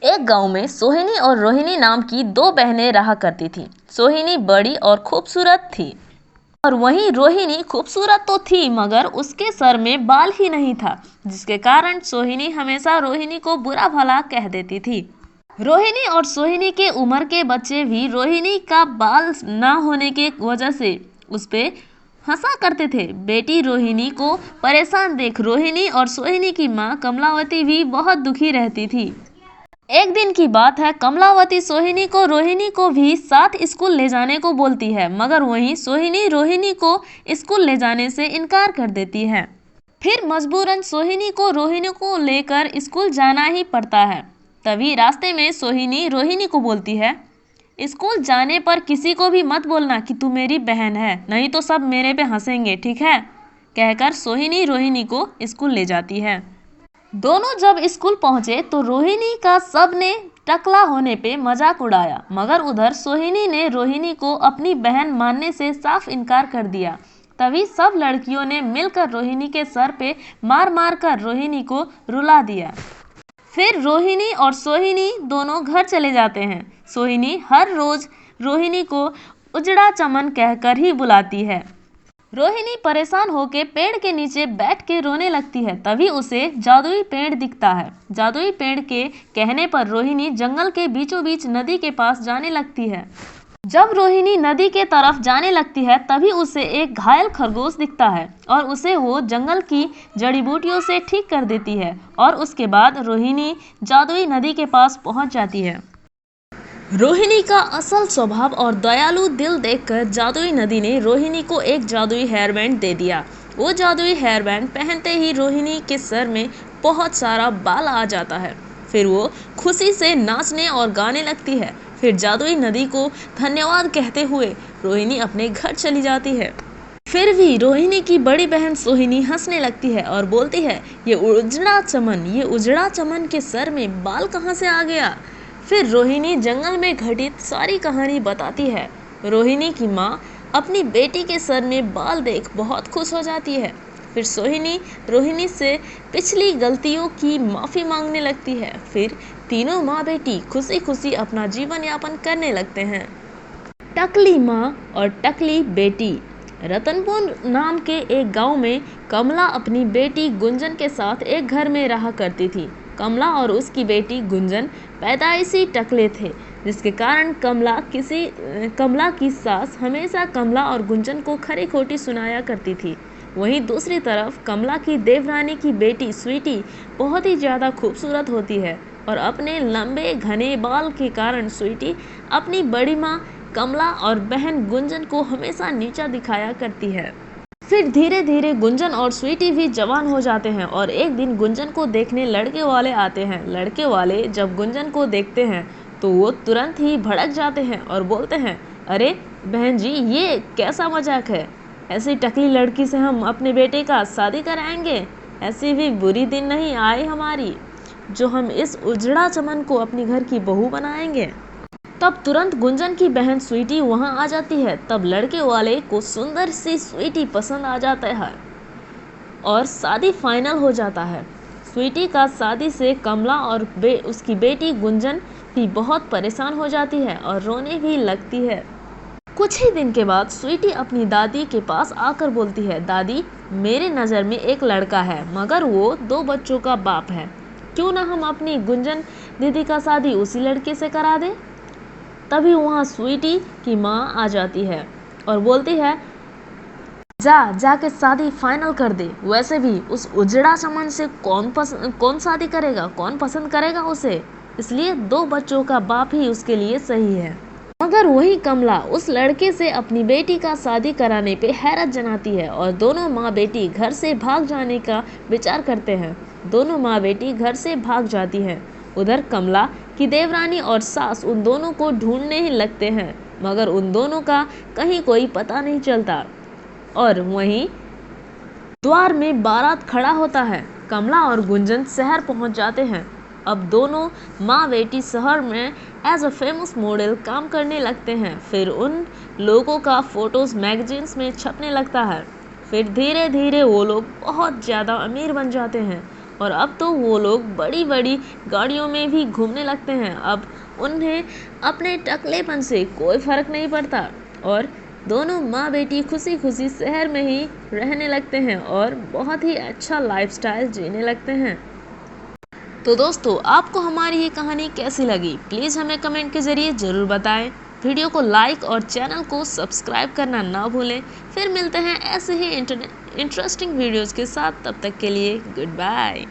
एक गांव में सोहिनी और रोहिणी नाम की दो बहनें रहा करती थीं। सोहिनी बड़ी और खूबसूरत थी और वहीं रोहिणी खूबसूरत तो थी मगर उसके सर में बाल ही नहीं था, जिसके कारण सोहिनी हमेशा रोहिणी को बुरा भला कह देती थी। रोहिणी और सोहिनी के उम्र के बच्चे भी रोहिणी का बाल ना होने के वजह से उस पे हंसा करते थे। बेटी रोहिणी को परेशान देख रोहिणी और सोहिनी की माँ कमलावती भी बहुत दुखी रहती थी। एक दिन की बात है, कमलावती सोहिनी को रोहिणी को भी साथ स्कूल ले जाने को बोलती है, मगर वहीं सोहिनी रोहिणी को स्कूल ले जाने से इनकार कर देती है। फिर मजबूरन सोहिनी को रोहिणी को लेकर स्कूल जाना ही पड़ता है। तभी रास्ते में सोहिनी रोहिणी को बोलती है, स्कूल जाने पर किसी को भी मत बोलना कि तू मेरी बहन है, नहीं तो सब मेरे पे हंसेंगे, ठीक है? कहकर सोहिनी रोहिणी को स्कूल ले जाती है। दोनों जब स्कूल पहुंचे तो रोहिणी का सबने टकला होने पे मजाक उड़ाया, मगर उधर सोहिनी ने रोहिणी को अपनी बहन मानने से साफ इनकार कर दिया। तभी सब लड़कियों ने मिलकर रोहिणी के सर पे मार मार कर रोहिणी को रुला दिया। फिर रोहिणी और सोहिनी दोनों घर चले जाते हैं। सोहिनी हर रोज रोहिणी को उजड़ा चमन कहकर ही बुलाती है। रोहिणी परेशान होकर पेड़ के नीचे बैठ के रोने लगती है। तभी उसे जादुई पेड़ दिखता है। जादुई पेड़ के कहने पर रोहिणी जंगल के बीचों बीच नदी के पास जाने लगती है। जब रोहिणी नदी के तरफ जाने लगती है तभी उसे एक घायल खरगोश दिखता है और उसे वो जंगल की जड़ी बूटियों से ठीक कर देती है और उसके बाद रोहिणी जादुई नदी के पास पहुंच जाती है। रोहिणी का असल स्वभाव और दयालु दिल देखकर जादुई नदी ने रोहिणी को एक जादुई हेयर बैंड दे दिया। वो जादुई हेयर बैंड पहनते ही रोहिणी के सर में बहुत सारा बाल आ जाता है। फिर वो खुशी से नाचने और गाने लगती है। फिर जादुई नदी को धन्यवाद कहते हुए रोहिणी अपने घर चली जाती है। फिर भी रोहिणी की बड़ी बहन सोहिनी हंसने लगती है और बोलती है, ये उजड़ा चमन के सर में बाल कहाँ से आ गया? फिर रोहिणी जंगल में घटित सारी कहानी बताती है। रोहिणी की माँ अपनी बेटी के सर में बाल देख बहुत खुश हो जाती है। फिर सोहिनी रोहिणी से पिछली गलतियों की माफ़ी मांगने लगती है। फिर तीनों माँ बेटी खुशी खुशी अपना जीवन यापन करने लगते हैं। टकली माँ और टकली बेटी। रतनपुर नाम के एक गांव में कमला अपनी बेटी गुंजन के साथ एक घर में रहा करती थी। कमला और उसकी बेटी गुंजन पैदाइशी टकले थे, जिसके कारण कमला की सास हमेशा कमला और गुंजन को खरी खोटी सुनाया करती थी। वहीं दूसरी तरफ कमला की देवरानी की बेटी स्वीटी बहुत ही ज़्यादा खूबसूरत होती है और अपने लंबे घने बाल के कारण स्वीटी अपनी बड़ी माँ कमला और बहन गुंजन को हमेशा नीचा दिखाया करती है। फिर धीरे धीरे गुंजन और स्वीटी भी जवान हो जाते हैं और एक दिन गुंजन को देखने लड़के वाले आते हैं। लड़के वाले जब गुंजन को देखते हैं तो वो तुरंत ही भड़क जाते हैं और बोलते हैं, अरे बहन जी, ये कैसा मजाक है? ऐसी टकली लड़की से हम अपने बेटे का शादी कराएंगे? ऐसी भी बुरी दिन नहीं आई हमारी जो हम इस उजड़ा चमन को अपनी घर की बहू बनाएंगे। तब तुरंत गुंजन की बहन स्वीटी वहां आ जाती है। तब लड़के वाले को सुंदर सी स्वीटी पसंद आ जाता है और शादी फाइनल हो जाता है। स्वीटी का शादी से कमला और उसकी बेटी गुंजन भी बहुत परेशान हो जाती है और रोने भी लगती है। कुछ ही दिन के बाद स्वीटी अपनी दादी के पास आकर बोलती है, दादी, मेरे नज़र में एक लड़का है मगर वो 2 बच्चों का बाप है। क्यों ना हम अपनी गुंजन दीदी का शादी उसी लड़के से करा दें? तभी वहाँ स्वीटी की माँ आ जाती है और बोलती है, जाके शादी फाइनल कर दे। वैसे भी उस उजड़ा चमन से कौन शादी करेगा, कौन पसंद करेगा उसे? इसलिए 2 बच्चों का बाप ही उसके लिए सही है। मगर वही कमला उस लड़के से अपनी बेटी का शादी कराने पे हैरत जनाती है और दोनों माँ बेटी घर से भाग जाने का विचार करते हैं। दोनों माँ बेटी घर से भाग जाती हैं। उधर कमला की देवरानी और सास उन दोनों को ढूंढने ही लगते हैं, मगर उन दोनों का कहीं कोई पता नहीं चलता। और वहीं द्वार में बारात खड़ा होता है। कमला और गुंजन शहर पहुंच जाते हैं। अब दोनों माँ बेटी शहर में एज अ फेमस मॉडल काम करने लगते हैं। फिर उन लोगों का फोटोज मैगजीन्स में छपने लगता है। फिर धीरे धीरे वो लोग बहुत ज़्यादा अमीर बन जाते हैं और अब तो वो लोग बड़ी बड़ी गाड़ियों में भी घूमने लगते हैं। अब उन्हें अपने टकलेपन से कोई फ़र्क नहीं पड़ता और दोनों माँ बेटी खुशी खुशी शहर में ही रहने लगते हैं और बहुत ही अच्छा लाइफस्टाइल जीने लगते हैं। तो दोस्तों, आपको हमारी ये कहानी कैसी लगी प्लीज़ हमें कमेंट के ज़रिए ज़रूर बताएं। वीडियो को लाइक और चैनल को सब्सक्राइब करना ना भूलें। फिर मिलते हैं ऐसे ही इंटरेस्टिंग वीडियोज़ के साथ। तब तक के लिए गुड बाय।